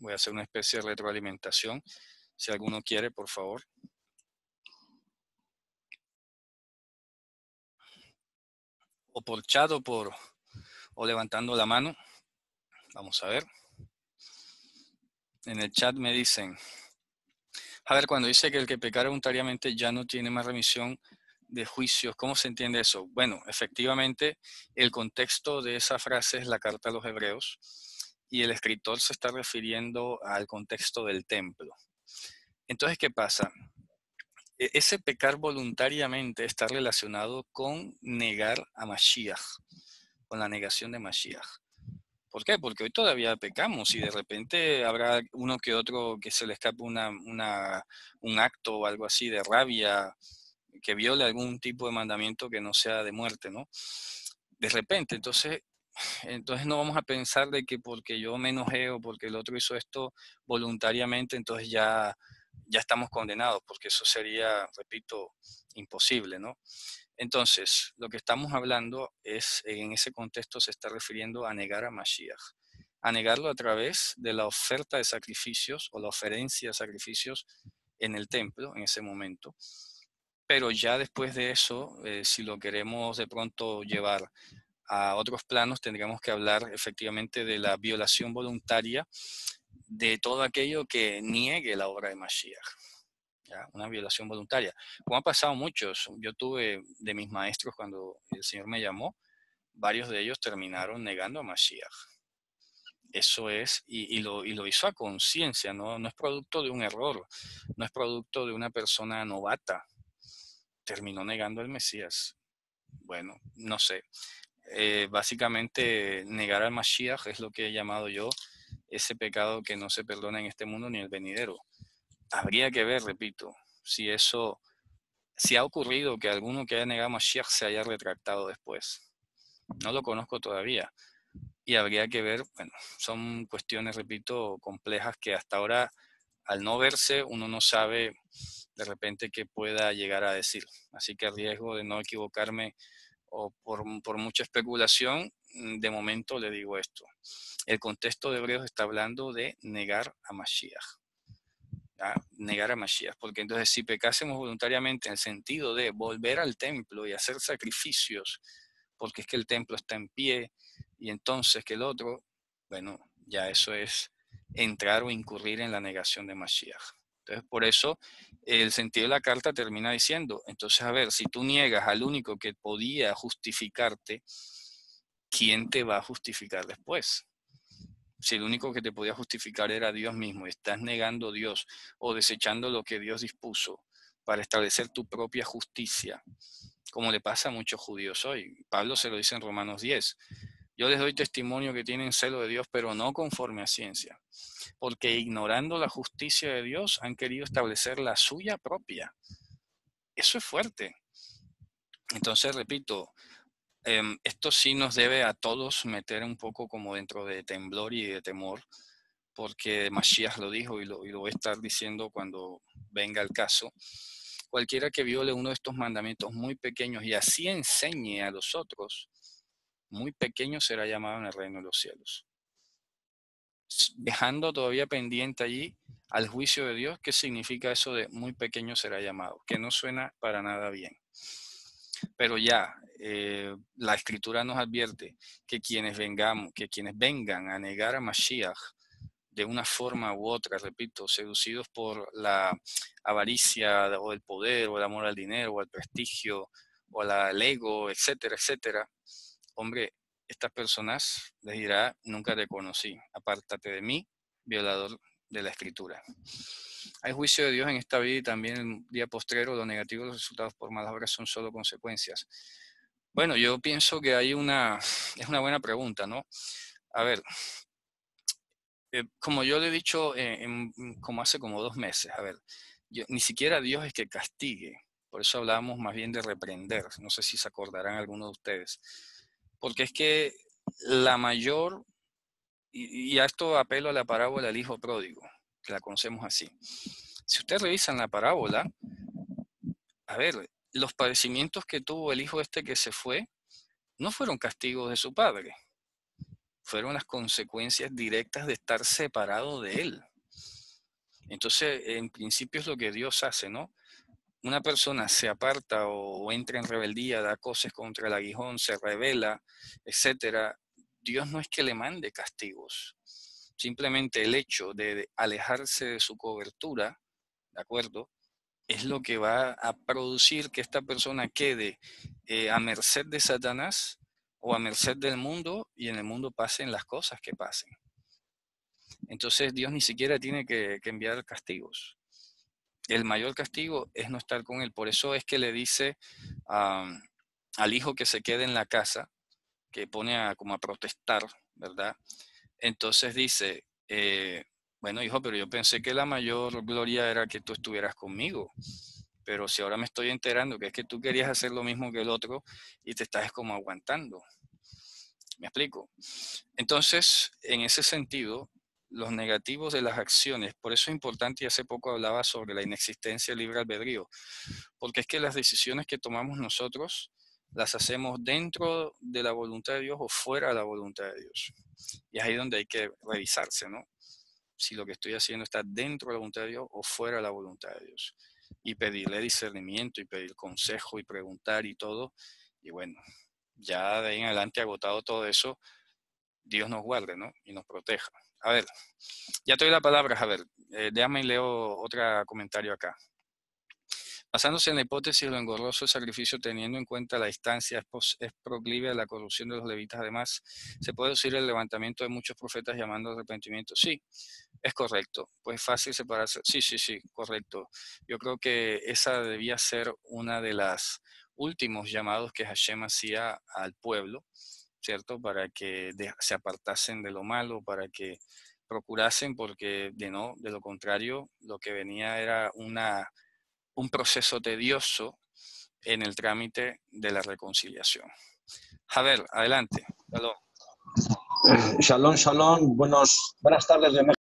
Voy a hacer una especie de retroalimentación. Si alguno quiere, por favor. O por chat o levantando la mano. Vamos a ver. En el chat me dicen, a ver, cuando dice que el que pecara voluntariamente ya no tiene más remisión de juicios, ¿cómo se entiende eso? Bueno, efectivamente, el contexto de esa frase es la carta a los Hebreos y el escritor se está refiriendo al contexto del templo. Entonces, ¿qué pasa? Ese pecar voluntariamente está relacionado con negar a Mashiach, con la negación de Mashiach. ¿Por qué? Porque hoy todavía pecamos y de repente habrá uno que otro que se le escape un acto o algo así de rabia, que viole algún tipo de mandamiento que no sea de muerte, ¿no? De repente, entonces no vamos a pensar de que porque yo me enojé o porque el otro hizo esto voluntariamente, entonces ya estamos condenados, porque eso sería, repito, imposible, ¿no? Entonces, lo que estamos hablando es, en ese contexto se está refiriendo a negar a Mashiach, a negarlo a través de la oferta de sacrificios o la oferencia de sacrificios en el templo en ese momento. Pero ya después de eso, si lo queremos de pronto llevar a otros planos, tendríamos que hablar efectivamente de la violación voluntaria de todo aquello que niegue la obra de Mashiach. ¿Ya? Una violación voluntaria. Como ha pasado muchos, yo tuve de mis maestros cuando el Señor me llamó, varios de ellos terminaron negando a Mashiach. Eso es, y lo hizo a conciencia, no es producto de un error, no es producto de una persona novata. Terminó negando al Mesías. Bueno, no sé. Básicamente negar al Mashiach es lo que he llamado yo ese pecado que no se perdona en este mundo ni el venidero. Habría que ver, repito, si ha ocurrido que alguno que haya negado a Mashiach se haya retractado después. No lo conozco todavía. Y habría que ver, bueno, son cuestiones, repito, complejas que hasta ahora, al no verse, uno no sabe de repente qué pueda llegar a decir. Así que a riesgo de no equivocarme o por mucha especulación, de momento le digo esto. El contexto de Hebreos está hablando de negar a Mashiach. Negar a Mashiach, porque entonces si pecásemos voluntariamente en el sentido de volver al templo y hacer sacrificios, porque es que el templo está en pie y entonces que el otro, bueno, ya eso es entrar o incurrir en la negación de Mashiach. Entonces, por eso el sentido de la carta termina diciendo, entonces, a ver, si tú niegas al único que podía justificarte, ¿quién te va a justificar después? Si el único que te podía justificar era Dios mismo y estás negando a Dios o desechando lo que Dios dispuso para establecer tu propia justicia, como le pasa a muchos judíos hoy. Pablo se lo dice en Romanos 10. Yo les doy testimonio que tienen celo de Dios, pero no conforme a ciencia, porque ignorando la justicia de Dios han querido establecer la suya propia. Eso es fuerte. Entonces, repito, esto sí nos debe a todos meter un poco como dentro de temblor y de temor, porque Mashiach lo dijo y lo voy a estar diciendo cuando venga el caso. Cualquiera que viole uno de estos mandamientos muy pequeños y así enseñe a los otros, muy pequeño será llamado en el reino de los cielos. Dejando todavía pendiente allí al juicio de Dios, ¿qué significa eso de muy pequeño será llamado? Que no suena para nada bien. Pero ya, la escritura nos advierte que quienes vengan a negar a Mashiach de una forma u otra, repito, seducidos por la avaricia o el poder o el amor al dinero o al prestigio o al ego, etcétera, etcétera, hombre, estas personas les dirá, nunca te conocí, apártate de mí, violador de la escritura. Hay juicio de Dios en esta vida y también en el día postrero, lo negativo, los resultados por malas obras son solo consecuencias. Bueno, yo pienso que es una buena pregunta, ¿no? A ver, como yo le he dicho como hace como 2 meses, a ver, ni siquiera Dios es que castigue, por eso hablábamos más bien de reprender, no sé si se acordarán algunos de ustedes, porque es que la mayor, y a esto apelo a la parábola del hijo pródigo, que la conocemos así. Si ustedes revisan la parábola, a ver, los padecimientos que tuvo el hijo este que se fue, no fueron castigos de su padre. fueron las consecuencias directas de estar separado de Él. Entonces, en principio es lo que Dios hace, ¿no? Una persona se aparta o entra en rebeldía, da cosas contra el aguijón, se rebela, etcétera. Dios no es que le mande castigos. Simplemente el hecho de alejarse de su cobertura, ¿de acuerdo? Es lo que va a producir que esta persona quede a merced de Satanás o a merced del mundo, y en el mundo pasen las cosas que pasen. Entonces Dios ni siquiera tiene que enviar castigos. El mayor castigo es no estar con él. Por eso es que le dice al hijo que se quede en la casa, que pone como a protestar, ¿verdad? Entonces dice, bueno, hijo, pero yo pensé que la mayor gloria era que tú estuvieras conmigo. Pero si ahora me estoy enterando que es que tú querías hacer lo mismo que el otro y te estás como aguantando. ¿Me explico? Entonces, en ese sentido, los negativos de las acciones, por eso es importante, y hace poco hablaba sobre la inexistencia del libre albedrío, porque es que las decisiones que tomamos nosotros las hacemos dentro de la voluntad de Dios o fuera de la voluntad de Dios. Y es ahí donde hay que revisarse, ¿no? Si lo que estoy haciendo está dentro de la voluntad de Dios o fuera de la voluntad de Dios. Y pedirle discernimiento y pedir consejo y preguntar y todo. Y bueno, ya de ahí en adelante, agotado todo eso, Dios nos guarde, ¿no? Y nos proteja. A ver, ya te doy la palabra, a ver, déjame y leo otro comentario acá. Basándose en la hipótesis de lo engorroso del sacrificio, teniendo en cuenta la distancia, es proclive a la corrupción de los levitas. Además, se puede decir el levantamiento de muchos profetas llamando al arrepentimiento. Sí, es correcto. Pues fácil separarse. Sí, correcto. Yo creo que esa debía ser una de las últimos llamados que Hashem hacía al pueblo, ¿cierto? Para que se apartasen de lo malo, para que procurasen, porque de lo contrario, lo que venía era un proceso tedioso en el trámite de la reconciliación. Javier, adelante. Shalom. Shalom, shalom. Buenas tardes de México.